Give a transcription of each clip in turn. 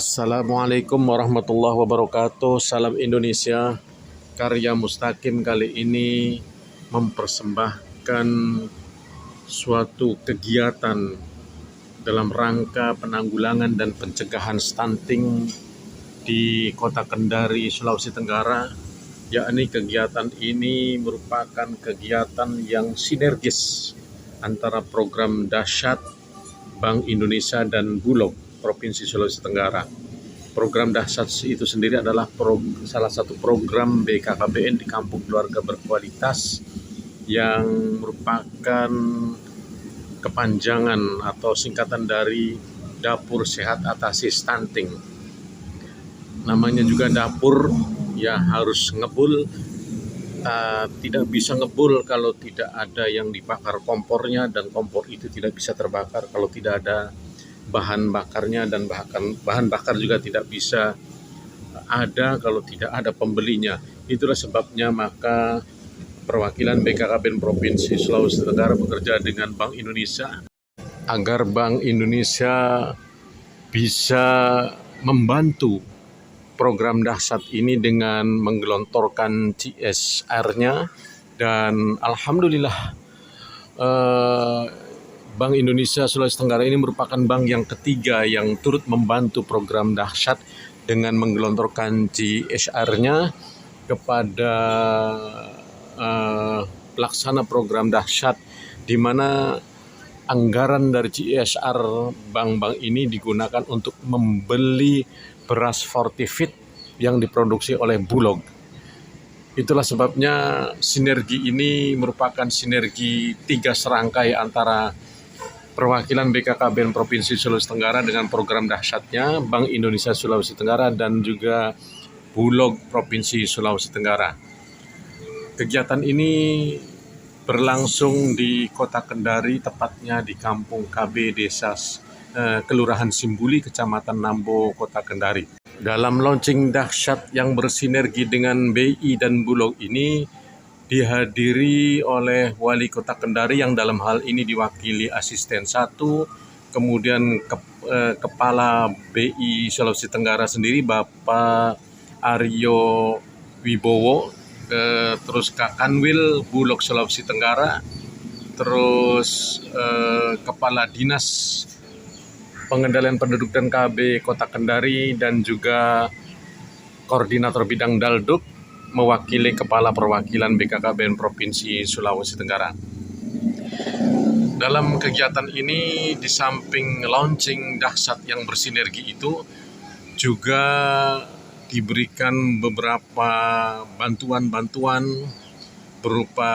Assalamualaikum warahmatullahi wabarakatuh. Salam Indonesia. Karya Mustaqim kali ini mempersembahkan suatu kegiatan dalam rangka penanggulangan dan pencegahan stunting di Kota Kendari, Sulawesi Tenggara. Yakni kegiatan ini merupakan kegiatan yang sinergis antara program dahsyat Bank Indonesia dan Bulog Provinsi Sulawesi Tenggara. Program dahsyat itu sendiri adalah salah satu program BKKBN di Kampung Keluarga Berkualitas yang merupakan kepanjangan atau singkatan dari Dapur Sehat Atasi Stunting. Namanya juga dapur, ya harus ngebul. Tidak bisa ngebul kalau tidak ada yang dibakar kompornya, dan kompor itu tidak bisa terbakar kalau tidak ada bahan bakarnya, dan bahkan bahan bakar juga tidak bisa ada kalau tidak ada pembelinya. Itulah sebabnya maka perwakilan BKKBN Provinsi Sulawesi Tenggara bekerja dengan Bank Indonesia agar Bank Indonesia bisa membantu program dahsyat ini dengan menggelontorkan CSR-nya, dan alhamdulillah Bank Indonesia Sulawesi Tenggara ini merupakan bank yang ketiga yang turut membantu program dahsyat dengan menggelontorkan CSR-nya kepada pelaksana program dahsyat, di mana anggaran dari CSR bank-bank ini digunakan untuk membeli beras fortified yang diproduksi oleh Bulog. Itulah sebabnya sinergi ini merupakan sinergi tiga serangkai antara perwakilan BKKBN Provinsi Sulawesi Tenggara dengan program dahsyatnya Bank Indonesia Sulawesi Tenggara dan juga Bulog Provinsi Sulawesi Tenggara. Kegiatan ini berlangsung di Kota Kendari, tepatnya di Kampung KB Desa Kelurahan Simbuli, Kecamatan Nambo, Kota Kendari. Dalam launching dahsyat yang bersinergi dengan BI dan Bulog ini dihadiri oleh Wali Kota Kendari yang dalam hal ini diwakili Asisten 1, kemudian Kepala BI Sulawesi Tenggara sendiri Bapak Aryo Wibowo, terus Kak Kanwil Bulog Sulawesi Tenggara, terus Kepala Dinas Pengendalian Penduduk dan KB Kota Kendari, dan juga Koordinator Bidang Dalduk mewakili Kepala Perwakilan BKKBN Provinsi Sulawesi Tenggara. Dalam kegiatan ini, di samping launching dahsyat yang bersinergi itu, juga diberikan beberapa bantuan-bantuan berupa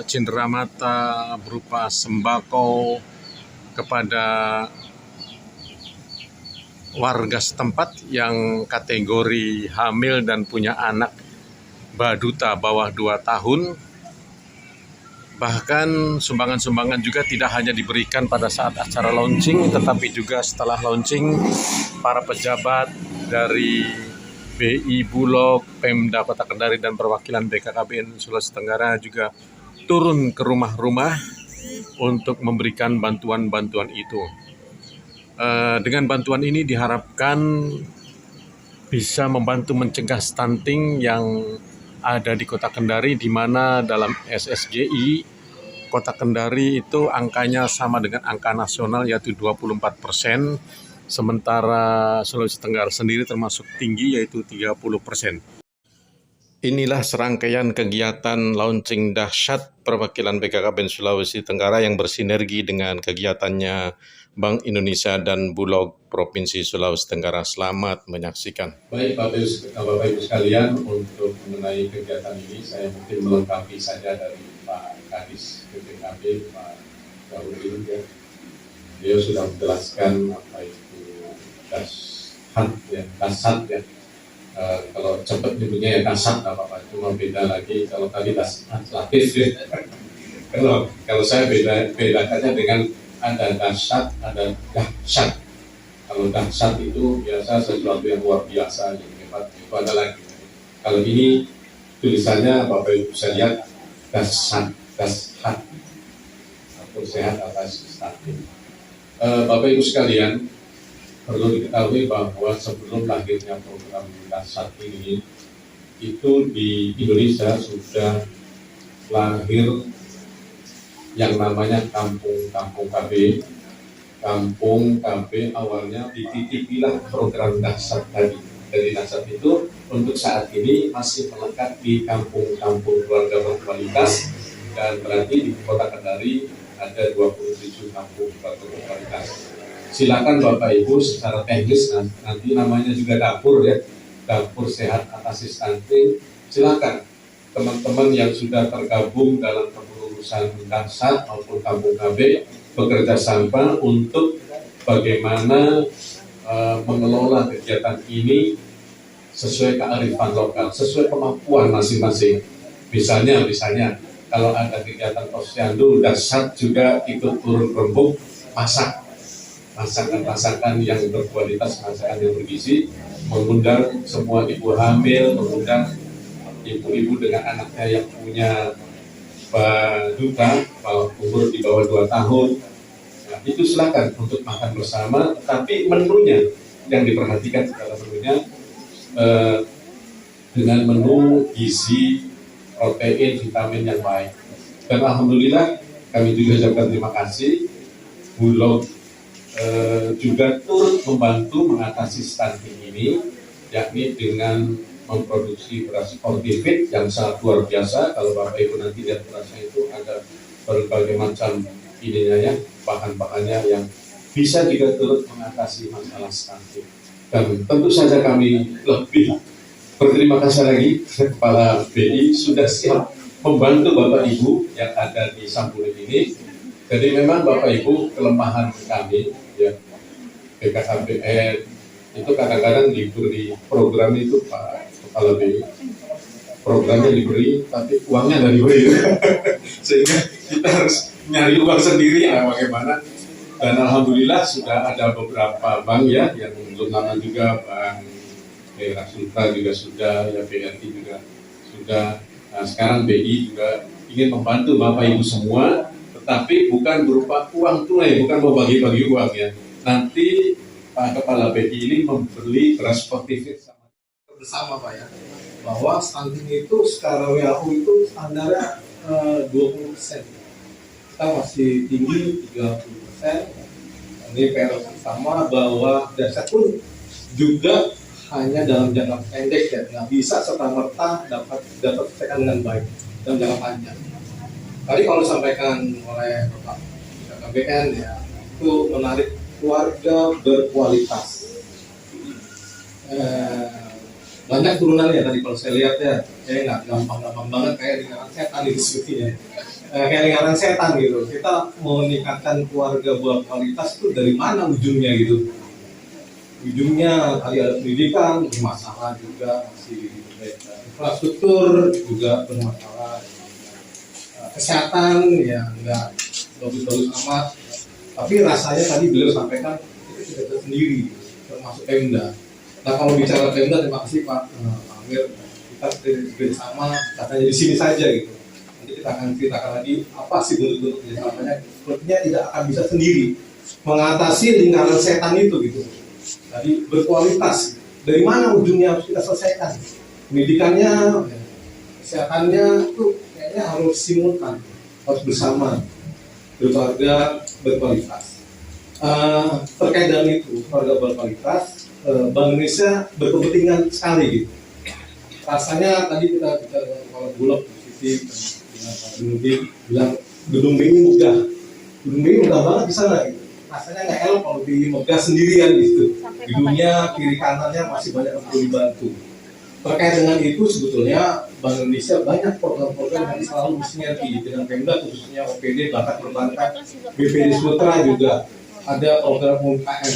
cenderamata, berupa sembako kepada warga setempat yang kategori hamil dan punya anak baduta bawah 2 tahun. Bahkan sumbangan-sumbangan juga tidak hanya diberikan pada saat acara launching, tetapi juga setelah launching para pejabat dari BI, Bulog, Pemda Kota Kendari, dan perwakilan BKKBN Sulawesi Tenggara juga turun ke rumah-rumah untuk memberikan bantuan-bantuan itu. Dengan bantuan ini diharapkan bisa membantu mencegah stunting yang ada di Kota Kendari, di mana dalam SSGI Kota Kendari itu angkanya sama dengan angka nasional, yaitu 24%, sementara Sulawesi Tenggara sendiri termasuk tinggi, yaitu 30%. Inilah serangkaian kegiatan launching dahsyat perwakilan BKKBN Sulawesi Tenggara yang bersinergi dengan kegiatannya Bank Indonesia dan Bulog Provinsi Sulawesi Tenggara. Selamat menyaksikan. Baik Bapak Ibu sekalian, untuk mengenai kegiatan ini saya mungkin melengkapi saja dari Pak Kadis BPKB, Pak Darudin. Beliau sudah menjelaskan apa itu dahsyat ya. Kalau cepat nyebutnya ya dahsyat apa-apa, cuma beda lagi kalau tadi dahsyat lapis ya. Kalau saya bedakannya dengan ada dahsyat, ada dahsyat. Kalau dahsyat itu biasa sesuatu yang luar biasa, yang hebat, itu ada lagi. Kalau ini tulisannya Bapak Ibu bisa lihat dahsyat atau sehat atas stunting. Bapak Ibu sekalian, perlu diketahui bahwa sebelum lahirnya program Dasar ini, itu di Indonesia sudah lahir yang namanya kampung-kampung KB. Kampung KB awalnya dititipilah program Dasar tadi. Dari Dasar itu untuk saat ini masih melekat di kampung-kampung keluarga berkualitas, dan berarti di Kota Kendari ada 27 kampung keluarga berkualitas. Silakan Bapak Ibu secara teknis, nanti namanya juga dapur ya, dapur sehat atasi stunting. Silakan teman-teman yang sudah tergabung dalam kepengurusan Dasar maupun kampung KB bekerja sama untuk bagaimana mengelola kegiatan ini sesuai kearifan lokal, sesuai kemampuan masing-masing. Misalnya kalau ada kegiatan posyandu, Dasar juga ikut turun rembuk masakan yang berkualitas, masakan yang bergizi, mengundang semua ibu hamil, mengundang ibu-ibu dengan anaknya yang punya duka umur di bawah 2 tahun. Nah, itu silakan untuk makan bersama, tapi menunya yang diperhatikan dalam menunya dengan menu gizi, protein, vitamin yang baik. Dan alhamdulillah kami juga ucapkan terima kasih, Bulog juga turut membantu mengatasi stunting ini, yakni dengan memproduksi beras fortified yang sangat luar biasa. Kalau Bapak Ibu nanti lihat berasnya itu ada berbagai macam ininya ya, bahan-bahannya yang bisa juga turut mengatasi masalah stunting. Dan tentu saja kami lebih berterima kasih lagi Kepala BI sudah siap membantu Bapak Ibu yang ada di Sampulin ini. Jadi memang Bapak Ibu, kelemahan kami ya, BKKBN itu kadang-kadang diberi program itu Pak Kepala BI, programnya diberi tapi uangnya nggak diberi sehingga kita harus nyari uang sendiri ya bagaimana. Dan alhamdulillah sudah ada beberapa bank ya yang belum lama juga, Bank Sultra juga sudah, ya BRI juga sudah. Nah, sekarang BI juga ingin membantu Bapak Ibu semua, tetapi bukan berupa uang tunai, bukan mau bagi-bagi uang ya. Nanti Pak Kepala BI ini membeli beras fortified bersama Pak ya, bahwa stunting itu secara WHO itu standarnya 20%. Kita masih tinggi 30%. Ini PR sama bahwa dasar pun juga hanya dalam jangka pendek ya, nggak bisa serta-merta dapat selesaikan dengan baik dalam jangka panjang. Tadi kalau disampaikan oleh Bapak KBN ya, itu menarik keluarga berkualitas. Banyak turunannya tadi kalau saya lihat ya, kayak nggak gampang banget kayak lingkaran setan itu sebetulnya. Kayak lingkaran setan gitu. Kita mau meningkatkan keluarga berkualitas itu dari mana ujungnya gitu? Ujungnya tadi ada pendidikan bermasalah juga, masih infrastruktur juga bermasalah, kesehatan ya nggak bagus-bagus amat. Tapi rasanya tadi beliau sampaikan itu tidak sendiri, termasuk Pemda. Nah kalau bicara Pemda, terima kasih Pak Amir, kita bersama katanya di sini saja gitu. Nanti kita akan ceritakan lagi apa sih bentuk-bentuk kerjasamanya. Sepertinya tidak akan bisa sendiri mengatasi lingkaran setan itu gitu. Tadi berkualitas, dari mana ujungnya harus kita selesaikan? Pendidikannya, kesehatannya itu kayaknya harus simultan, harus bersama, berkeluarga berkualitas. Terkait dengan itu, keluarga berkualitas, Bank Indonesia berkepentingan sekali gitu. Rasanya tadi kita bicara dengan Kepala Bulog positif, dengan Pak Dunudi bilang gedung BI megah. Gedung BI megah banget di sana gitu. Rasanya nggak elok kalau di megah sendirian gitu. Gedungnya kiri kanannya masih banyak yang perlu dibantu. Terkait dengan itu sebetulnya Bank Indonesia banyak program-program yang selalu bersinergi dengan Pemda, khususnya OPD, bakat perbankan, BPD Sultra juga ada program UMKM,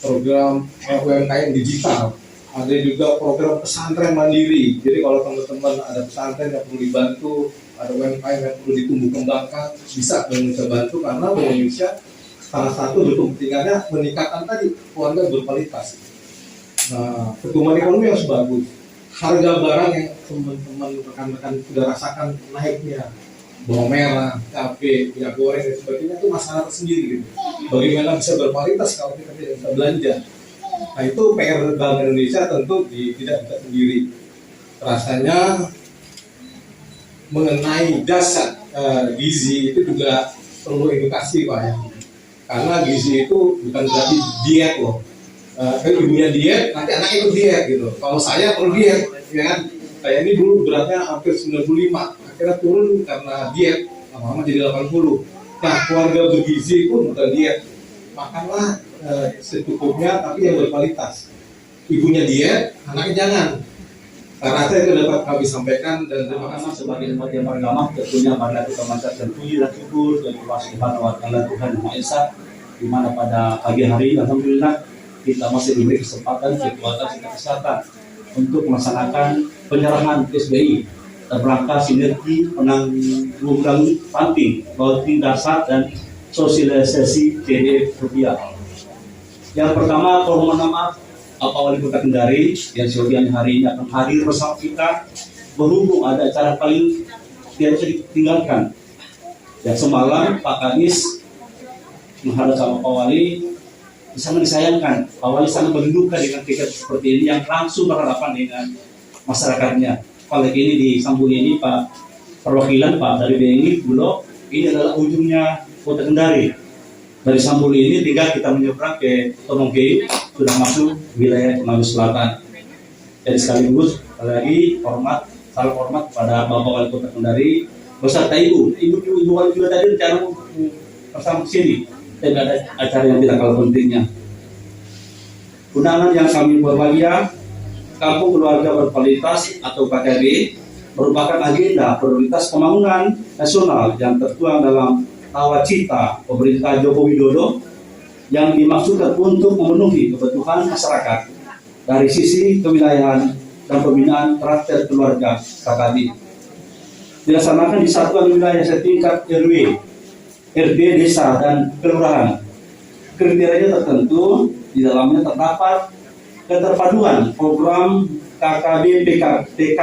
program UMKM digital, ada juga program pesantren mandiri. Jadi kalau teman-teman ada pesantren yang perlu dibantu, ada UMKM yang perlu ditumbuh kembangkan, bisa Bank Indonesia bantu karena Bank Indonesia salah satu kepentingannya meningkatkan tadi keluarga berkualitas. Nah, pertumbuhan ekonomi harus bagus. Harga barang yang teman-teman rekan-rekan sudah rasakan naiknya, bawang merah, cabai, minyak goreng dan sebagainya itu masalah tersendiri gitu. Bagaimana bisa berkualitas kalau kita tidak bisa belanja? Nah itu PR Bank Indonesia tentu tidak bisa sendiri. Rasanya mengenai dasar gizi itu juga perlu edukasi Pak ya. Karena gizi itu bukan berarti diet loh. Kalau ibunya diet, nanti anak ikut diet gitu. Kalau saya perlu diet, ya kan? Saya ini dulu beratnya hampir 95, akhirnya turun karena diet, lama-lama jadi 80. Nah, keluarga bergizi pun bukan diet. Makanlah secukupnya, tapi yang berkualitas. Ibunya diet, anaknya jangan. Karena saya itu dapat kami sampaikan dan terima kasih sebagai umat yang beragama tentunya marilah kita mengucapkan puji dan syukur kepada Allah Subhanahu wa taala Tuhan Yang Maha Esa, di mana pada pagi hari alhamdulillah kita masih diberi kesempatan, kekuatan, serta kesehatan untuk melaksanakan penyerahan SBI dalam rangka sinergi penanggulangan stunting, bauti dasar dan sosialisasi CDF rupiah. Yang pertama, mohon maaf Bapak Wali Kota Kendari yang siang hari ini akan hadir bersama kita, berhubung ada acara paling tidak bisa ditinggalkan. Ya, semalam Pak Kadis menghadap sama Pak Wali, sangat disayangkan. Pak Wali sangat merindukan dengan kegiatan seperti ini yang langsung berhadapan dengan masyarakatnya. Apalagi ini di Sambung ini Pak perwakilan Pak dari BNI Bulog, ini adalah ujungnya Kota Kendari. Dari Sambul ini tinggal kita menyeberang ke Tonongge, sudah masuk wilayah Konawe Selatan. Jadi sekaligus lagi salam hormat kepada Bapak Wali Kota Kendari beserta Ibu Wali juga tadi rencana bersama sini. Dan ada acara yang tidak kalah pentingnya. Undangan yang kami berbahagia, Kampung Keluarga Berkualitas atau KKB merupakan agenda prioritas pembangunan nasional yang tertuang dalam nawacita pemerintah Joko Widodo yang dimaksudkan untuk memenuhi kebutuhan masyarakat dari sisi kewilayahan dan pembinaan karakter keluarga KKB. Dilaksanakan di satuan wilayah setingkat RW, RT, desa, dan kelurahan. Kriterianya tertentu, di dalamnya terdapat keterpaduan program KKB PKTK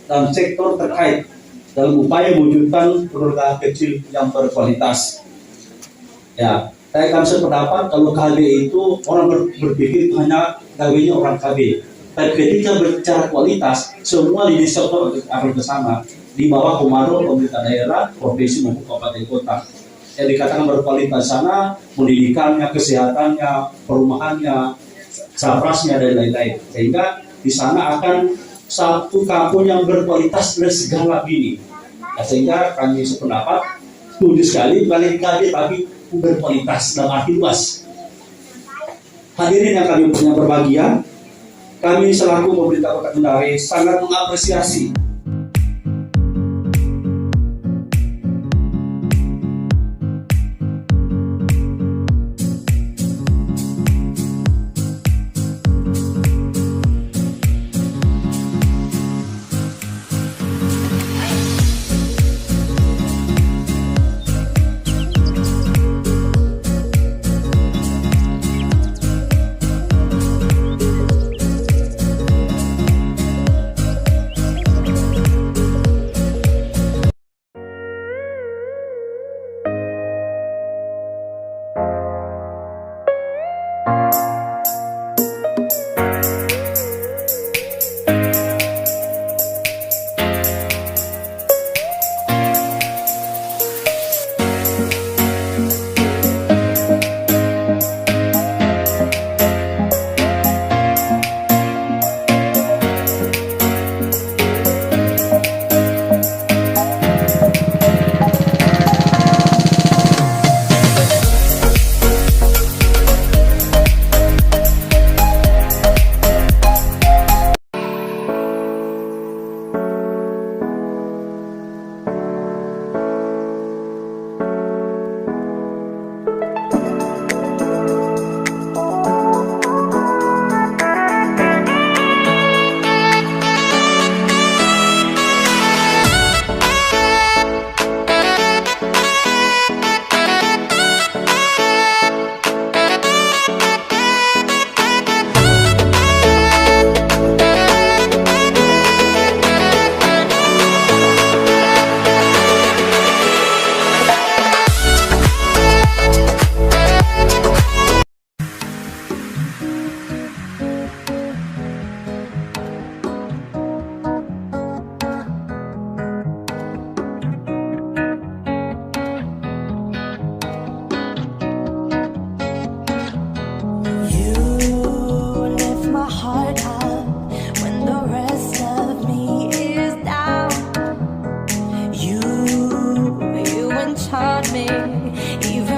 dan sektor terkait dalam upaya mewujudkan keluarga kecil yang berkualitas. Ya, saya akan sependapat kalau KB itu orang berpikir itu hanya KB-nya orang KB. Tapi ketika berbicara kualitas, semua lini sektor akan ke sana di bawah komando pemerintah daerah, provinsi maupun kabupaten kota. Yang dikatakan berkualitas sana, pendidikannya, kesehatannya, perumahannya, saprasnya dan lain-lain. Sehingga di sana akan satu kampung yang berkualitas dari segala bini. Nah, sehingga kami sependapat setuju sekali bukan KB tapi berkualitas dalam arti luas. Hadirin yang kami punya berbahagia, kami selaku pemerintah Kota Kendari sangat mengapresiasi taught me, even